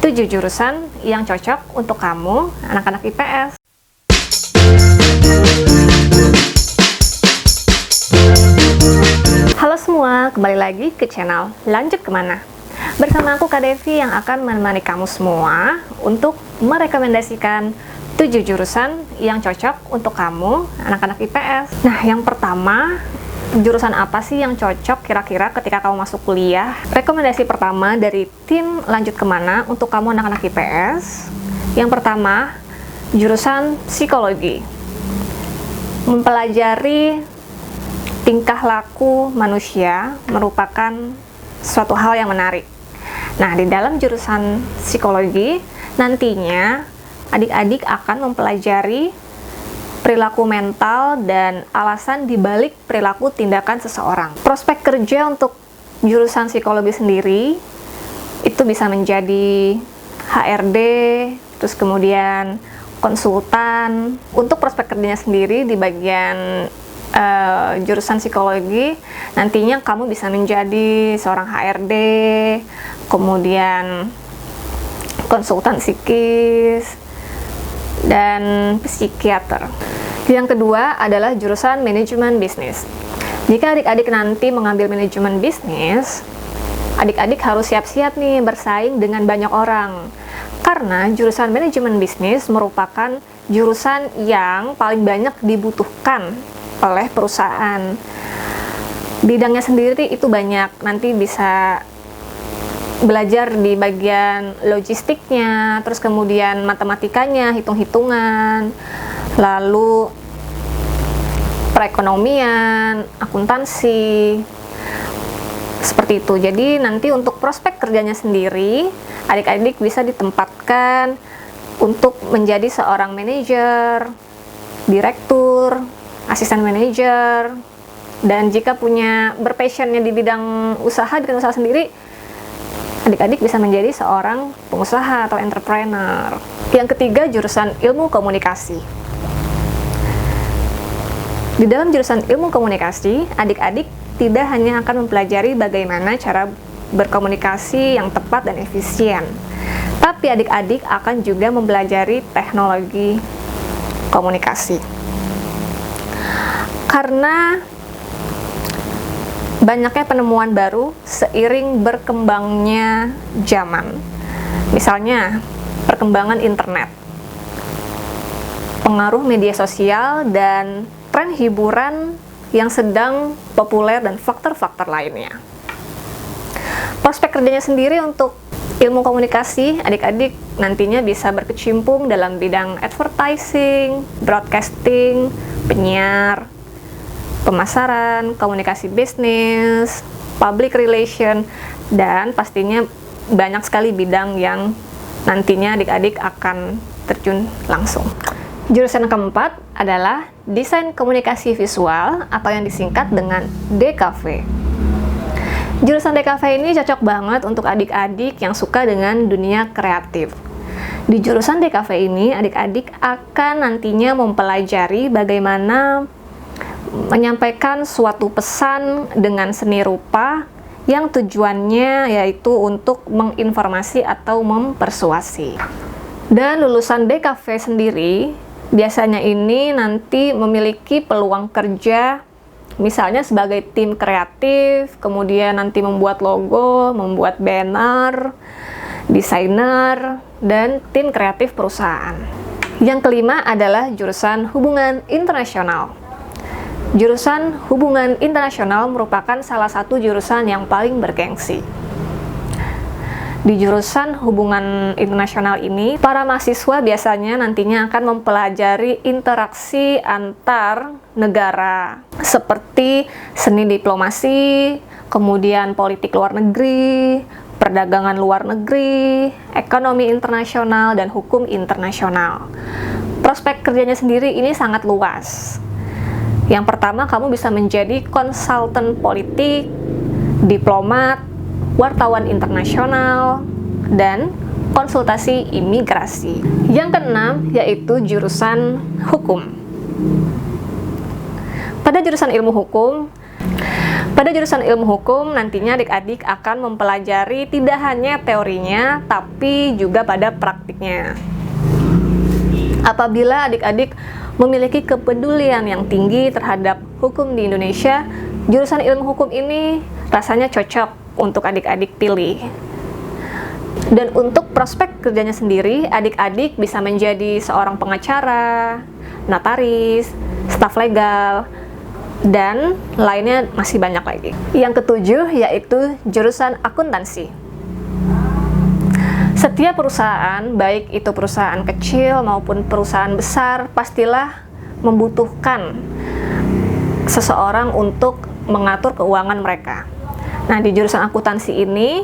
7 jurusan yang cocok untuk kamu, anak-anak IPS. Halo semua, kembali lagi ke channel Lanjut Kemana? Bersama aku Kak Devi yang akan menemani kamu semua untuk merekomendasikan 7 jurusan yang cocok untuk kamu, anak-anak IPS. Nah, yang pertama, jurusan apa sih yang cocok kira-kira ketika kamu masuk kuliah? Rekomendasi pertama dari tim Lanjut Kemana untuk kamu anak-anak IPS. Yang pertama, jurusan psikologi. Mempelajari tingkah laku manusia merupakan suatu hal yang menarik. Nah, di dalam jurusan psikologi, nantinya adik-adik akan mempelajari perilaku mental dan alasan dibalik perilaku tindakan seseorang. Prospek kerja untuk jurusan psikologi sendiri itu bisa menjadi HRD, terus kemudian konsultan. Untuk prospek kerjanya sendiri di bagian jurusan psikologi, nantinya kamu bisa menjadi seorang HRD, kemudian konsultan psikis, dan psikiater. Yang kedua adalah jurusan manajemen bisnis. Jika adik-adik nanti mengambil manajemen bisnis, adik-adik harus siap-siap nih bersaing dengan banyak orang. Karena jurusan manajemen bisnis merupakan jurusan yang paling banyak dibutuhkan oleh perusahaan. Bidangnya sendiri itu banyak, nanti bisa belajar di bagian logistiknya, terus kemudian matematikanya, hitung-hitungan, lalu perekonomian, akuntansi, seperti itu. Jadi nanti untuk prospek kerjanya sendiri, adik-adik bisa ditempatkan untuk menjadi seorang manajer, direktur, asisten manajer, dan jika punya berpassionnya di bidang usaha, bikin usaha sendiri, adik-adik bisa menjadi seorang pengusaha atau entrepreneur. Yang ketiga, jurusan ilmu komunikasi. Di dalam jurusan ilmu komunikasi, adik-adik tidak hanya akan mempelajari bagaimana cara berkomunikasi yang tepat dan efisien, tapi adik-adik akan juga mempelajari teknologi komunikasi. Karena banyaknya penemuan baru seiring berkembangnya zaman. Misalnya, perkembangan internet, pengaruh media sosial, dan tren hiburan yang sedang populer, dan faktor-faktor lainnya. Prospek kerjanya sendiri untuk ilmu komunikasi, adik-adik nantinya bisa berkecimpung dalam bidang advertising, broadcasting, penyiar, pemasaran, komunikasi bisnis, public relation, dan pastinya banyak sekali bidang yang nantinya adik-adik akan terjun langsung. Jurusan keempat adalah desain komunikasi visual atau yang disingkat dengan DKV. Jurusan DKV ini cocok banget untuk adik-adik yang suka dengan dunia kreatif. Di jurusan DKV ini, adik-adik akan nantinya mempelajari bagaimana menyampaikan suatu pesan dengan seni rupa yang tujuannya yaitu untuk menginformasi atau mempersuasi. Dan lulusan DKV sendiri biasanya ini nanti memiliki peluang kerja misalnya sebagai tim kreatif, kemudian nanti membuat logo, membuat banner, desainer, dan tim kreatif perusahaan. Yang kelima adalah jurusan hubungan internasional. Jurusan hubungan internasional merupakan salah satu jurusan yang paling bergengsi. Di jurusan hubungan internasional ini, para mahasiswa biasanya nantinya akan mempelajari interaksi antar negara, seperti seni diplomasi, kemudian politik luar negeri, perdagangan luar negeri, ekonomi internasional, dan hukum internasional. Prospek kerjanya sendiri ini sangat luas. Yang pertama, kamu bisa menjadi konsultan politik, diplomat, wartawan internasional, dan konsultasi imigrasi. Yang keenam, yaitu jurusan hukum. Pada jurusan ilmu hukum, Pada jurusan ilmu hukum, nantinya adik-adik akan mempelajari tidak hanya teorinya, tapi juga pada praktiknya. Apabila adik-adik memiliki kepedulian yang tinggi terhadap hukum di Indonesia, jurusan ilmu hukum ini rasanya cocok untuk adik-adik pilih. Dan untuk prospek kerjanya sendiri, adik-adik bisa menjadi seorang pengacara, notaris, staf legal, dan lainnya masih banyak lagi. Yang ketujuh yaitu jurusan akuntansi. Setiap perusahaan, baik itu perusahaan kecil maupun perusahaan besar, pastilah membutuhkan seseorang untuk mengatur keuangan mereka. Nah, di jurusan akuntansi ini,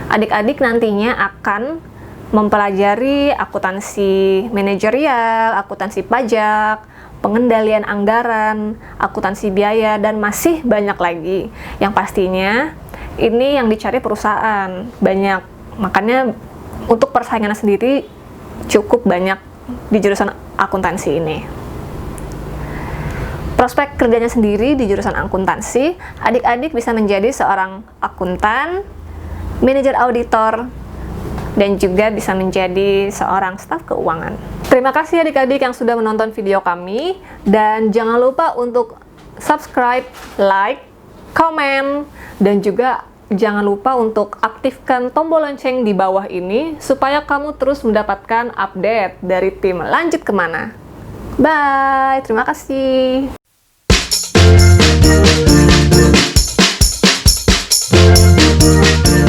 adik-adik nantinya akan mempelajari akuntansi manajerial, akuntansi pajak, pengendalian anggaran, akuntansi biaya, dan masih banyak lagi. Yang pastinya ini yang dicari perusahaan banyak, makanya untuk persaingan sendiri cukup banyak di jurusan akuntansi ini. Prospek kerjanya sendiri di jurusan akuntansi, adik-adik bisa menjadi seorang akuntan, manajer auditor, dan juga bisa menjadi seorang staf keuangan. Terima kasih adik-adik yang sudah menonton video kami, dan jangan lupa untuk subscribe, like, komen, dan juga jangan lupa untuk aktifkan tombol lonceng di bawah ini supaya kamu terus mendapatkan update dari tim Lanjut Kemana. Bye, terima kasih.